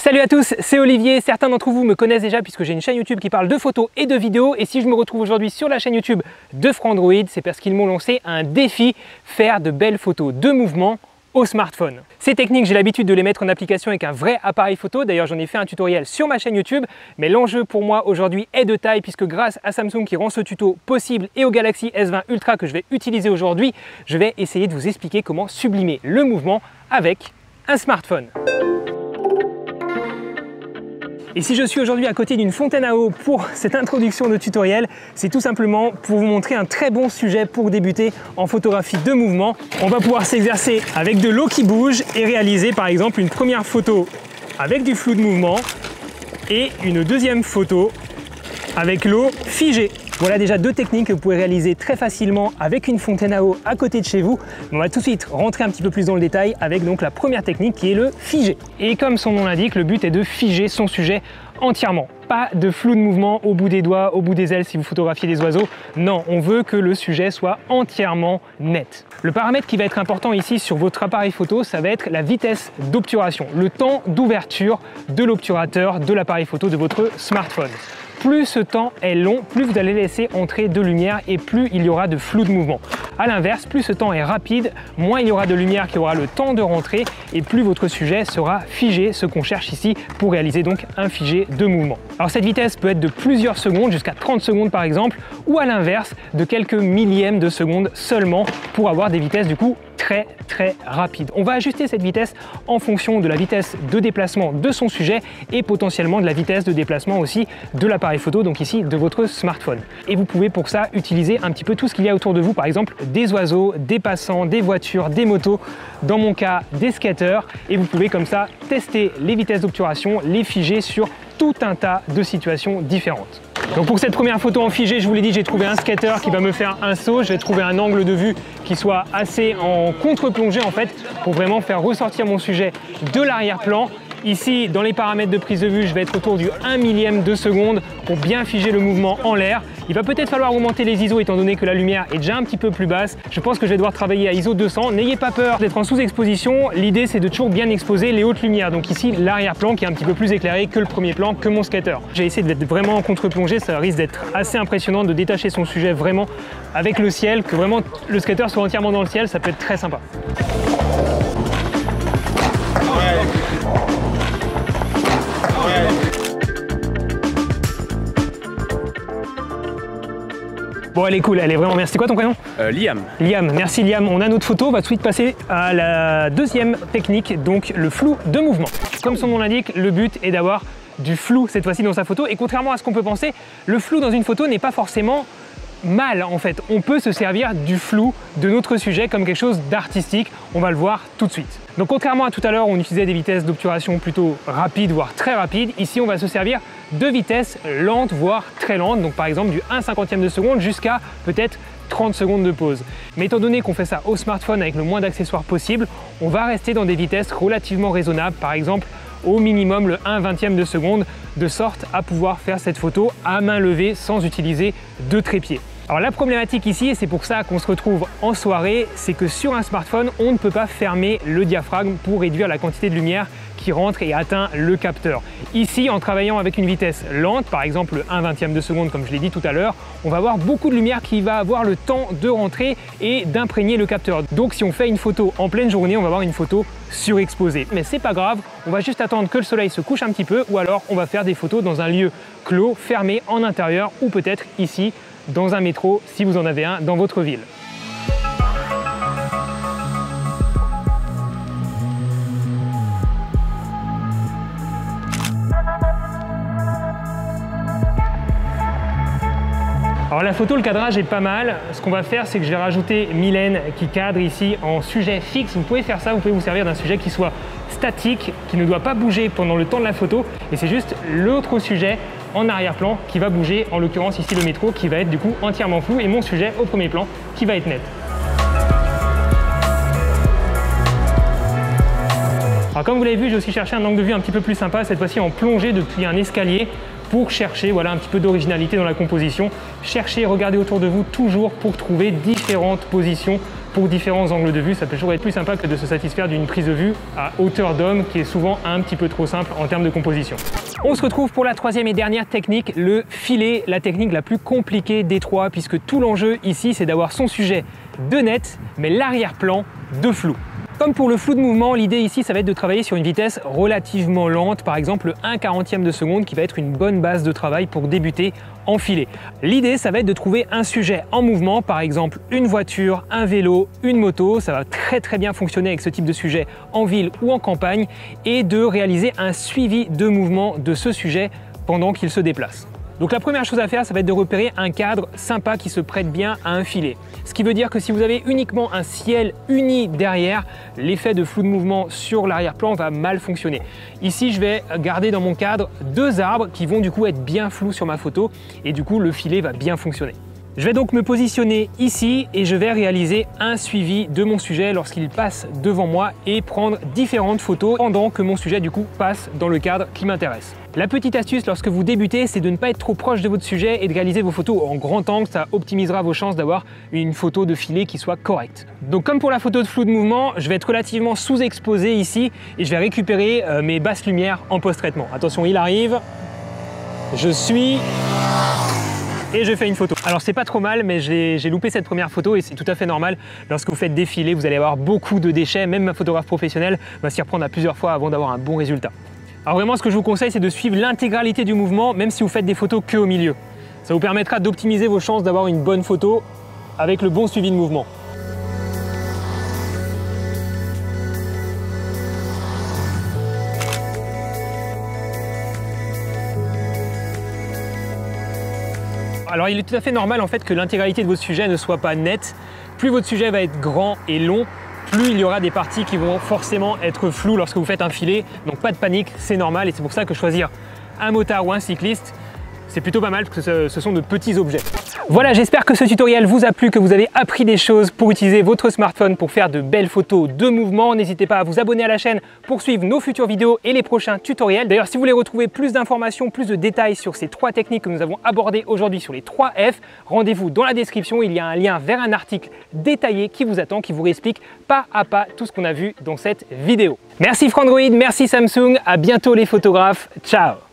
Salut à tous, c'est Olivier. Certains d'entre vous me connaissent déjà puisque j'ai une chaîne YouTube qui parle de photos et de vidéos. Et si je me retrouve aujourd'hui sur la chaîne YouTube de Frandroid, c'est parce qu'ils m'ont lancé un défi, faire de belles photos de mouvement au smartphone. Ces techniques, j'ai l'habitude de les mettre en application avec un vrai appareil photo. D'ailleurs, j'en ai fait un tutoriel sur ma chaîne YouTube. Mais l'enjeu pour moi aujourd'hui est de taille puisque grâce à Samsung qui rend ce tuto possible et au Galaxy S20 Ultra que je vais utiliser aujourd'hui, je vais essayer de vous expliquer comment sublimer le mouvement avec un smartphone. Et si je suis aujourd'hui à côté d'une fontaine à eau pour cette introduction de tutoriel, c'est tout simplement pour vous montrer un très bon sujet pour débuter en photographie de mouvement. On va pouvoir s'exercer avec de l'eau qui bouge et réaliser par exemple une première photo avec du flou de mouvement et une deuxième photo avec l'eau figée. Voilà déjà deux techniques que vous pouvez réaliser très facilement avec une fontaine à eau à côté de chez vous. On va tout de suite rentrer un petit peu plus dans le détail avec donc la première technique qui est le figé. Et comme son nom l'indique, le but est de figer son sujet entièrement. Pas de flou de mouvement au bout des doigts, au bout des ailes si vous photographiez des oiseaux. Non, on veut que le sujet soit entièrement net. Le paramètre qui va être important ici sur votre appareil photo, ça va être la vitesse d'obturation, le temps d'ouverture de l'obturateur de l'appareil photo de votre smartphone. Plus ce temps est long, plus vous allez laisser entrer de lumière et plus il y aura de flou de mouvement. A l'inverse, plus ce temps est rapide, moins il y aura de lumière qui aura le temps de rentrer et plus votre sujet sera figé, ce qu'on cherche ici pour réaliser donc un figé de mouvement. Alors cette vitesse peut être de plusieurs secondes, jusqu'à 30 secondes par exemple, ou à l'inverse de quelques millièmes de secondes seulement pour avoir des vitesses du coup très rapide. On va ajuster cette vitesse en fonction de la vitesse de déplacement de son sujet et potentiellement de la vitesse de déplacement aussi de l'appareil photo, donc ici de votre smartphone. Et vous pouvez pour ça utiliser un petit peu tout ce qu'il y a autour de vous, par exemple des oiseaux, des passants, des voitures, des motos, dans mon cas des skateurs, et vous pouvez comme ça tester les vitesses d'obturation, les figer sur tout un tas de situations différentes. Donc pour cette première photo en figé, je vous l'ai dit, j'ai trouvé un skater qui va me faire un saut. Je vais trouver un angle de vue qui soit assez en contre-plongée en fait pour vraiment faire ressortir mon sujet de l'arrière-plan. Ici, dans les paramètres de prise de vue, je vais être autour du 1 millième de seconde pour bien figer le mouvement en l'air. Il va peut-être falloir augmenter les ISO étant donné que la lumière est déjà un petit peu plus basse. Je pense que je vais devoir travailler à ISO 200. N'ayez pas peur d'être en sous-exposition. L'idée, c'est de toujours bien exposer les hautes lumières. Donc ici, l'arrière-plan qui est un petit peu plus éclairé que le premier plan, que mon skater. J'ai essayé d'être vraiment en contre-plongée. Ça risque d'être assez impressionnant de détacher son sujet vraiment avec le ciel, que vraiment le skater soit entièrement dans le ciel. Ça peut être très sympa. Bon, elle est cool, elle est vraiment bien. C'est quoi ton prénom? Liam. Liam, merci Liam. On a notre photo, on va tout de suite passer à la deuxième technique, donc le flou de mouvement. Comme son nom l'indique, le but est d'avoir du flou cette fois-ci dans sa photo. Et contrairement à ce qu'on peut penser, le flou dans une photo n'est pas forcément mal en fait. On peut se servir du flou de notre sujet comme quelque chose d'artistique. On va le voir tout de suite. Donc contrairement à tout à l'heure, on utilisait des vitesses d'obturation plutôt rapides, voire très rapides. Ici, on va se servir de vitesses lentes, voire très lentes. Donc par exemple du 1/50e de seconde jusqu'à peut-être 30 secondes de pause. Mais étant donné qu'on fait ça au smartphone avec le moins d'accessoires possible, on va rester dans des vitesses relativement raisonnables. Par exemple, au minimum le 1/20e de seconde, de sorte à pouvoir faire cette photo à main levée sans utiliser de trépied. Alors la problématique ici, et c'est pour ça qu'on se retrouve en soirée, c'est que sur un smartphone, on ne peut pas fermer le diaphragme pour réduire la quantité de lumière qui rentre et atteint le capteur. Ici, en travaillant avec une vitesse lente, par exemple le 1/20e de seconde comme je l'ai dit tout à l'heure, on va avoir beaucoup de lumière qui va avoir le temps de rentrer et d'imprégner le capteur. Donc si on fait une photo en pleine journée, on va avoir une photo surexposée. Mais c'est pas grave, on va juste attendre que le soleil se couche un petit peu ou alors on va faire des photos dans un lieu clos, fermé en intérieur ou peut-être ici dans un métro si vous en avez un dans votre ville. Alors la photo, le cadrage est pas mal. Ce qu'on va faire, c'est que je vais rajouter Mylène qui cadre ici en sujet fixe. Vous pouvez faire ça, vous pouvez vous servir d'un sujet qui soit statique, qui ne doit pas bouger pendant le temps de la photo. Et c'est juste l'autre sujet en arrière-plan qui va bouger, en l'occurrence ici le métro, qui va être du coup entièrement flou et mon sujet au premier plan qui va être net. Alors comme vous l'avez vu, j'ai aussi cherché un angle de vue un petit peu plus sympa, cette fois-ci en plongée depuis un escalier pour chercher voilà, un petit peu d'originalité dans la composition. Cherchez, regardez autour de vous toujours pour trouver différentes positions pour différents angles de vue. Ça peut toujours être plus sympa que de se satisfaire d'une prise de vue à hauteur d'homme qui est souvent un petit peu trop simple en termes de composition. On se retrouve pour la troisième et dernière technique, le filet, la technique la plus compliquée des trois, puisque tout l'enjeu ici c'est d'avoir son sujet de net mais l'arrière-plan de flou. Comme pour le flou de mouvement, l'idée ici, ça va être de travailler sur une vitesse relativement lente, par exemple 1/40e de seconde, qui va être une bonne base de travail pour débuter en filet. L'idée, ça va être de trouver un sujet en mouvement, par exemple une voiture, un vélo, une moto. Ça va très bien fonctionner avec ce type de sujet en ville ou en campagne, et de réaliser un suivi de mouvement de ce sujet pendant qu'il se déplace. Donc la première chose à faire, ça va être de repérer un cadre sympa qui se prête bien à un filet. Ce qui veut dire que si vous avez uniquement un ciel uni derrière, l'effet de flou de mouvement sur l'arrière-plan va mal fonctionner. Ici, je vais garder dans mon cadre deux arbres qui vont du coup être bien flous sur ma photo et du coup le filet va bien fonctionner. Je vais donc me positionner ici et je vais réaliser un suivi de mon sujet lorsqu'il passe devant moi et prendre différentes photos pendant que mon sujet du coup passe dans le cadre qui m'intéresse. La petite astuce lorsque vous débutez, c'est de ne pas être trop proche de votre sujet et de réaliser vos photos en grand angle. Ça optimisera vos chances d'avoir une photo de filet qui soit correcte. Donc comme pour la photo de flou de mouvement, je vais être relativement sous-exposé ici et je vais récupérer mes basses lumières en post-traitement. Attention, il arrive, je suis... et je fais une photo. Alors c'est pas trop mal, mais j'ai loupé cette première photo et c'est tout à fait normal. Lorsque vous faites défiler, vous allez avoir beaucoup de déchets. Même ma photographe professionnelle va s'y reprendre à plusieurs fois avant d'avoir un bon résultat. Alors vraiment, ce que je vous conseille, c'est de suivre l'intégralité du mouvement, même si vous faites des photos que au milieu. Ça vous permettra d'optimiser vos chances d'avoir une bonne photo avec le bon suivi de mouvement. Alors il est tout à fait normal en fait que l'intégralité de votre sujet ne soit pas nette. Plus votre sujet va être grand et long, plus il y aura des parties qui vont forcément être floues lorsque vous faites un filet. Donc pas de panique, c'est normal et c'est pour ça que choisir un motard ou un cycliste, c'est plutôt pas mal parce que ce sont de petits objets. Voilà, j'espère que ce tutoriel vous a plu, que vous avez appris des choses pour utiliser votre smartphone pour faire de belles photos de mouvement. N'hésitez pas à vous abonner à la chaîne pour suivre nos futures vidéos et les prochains tutoriels. D'ailleurs, si vous voulez retrouver plus d'informations, plus de détails sur ces trois techniques que nous avons abordées aujourd'hui sur les 3 F, rendez-vous dans la description. Il y a un lien vers un article détaillé qui vous attend, qui vous explique pas à pas tout ce qu'on a vu dans cette vidéo. Merci Frandroid, merci Samsung, à bientôt les photographes, ciao!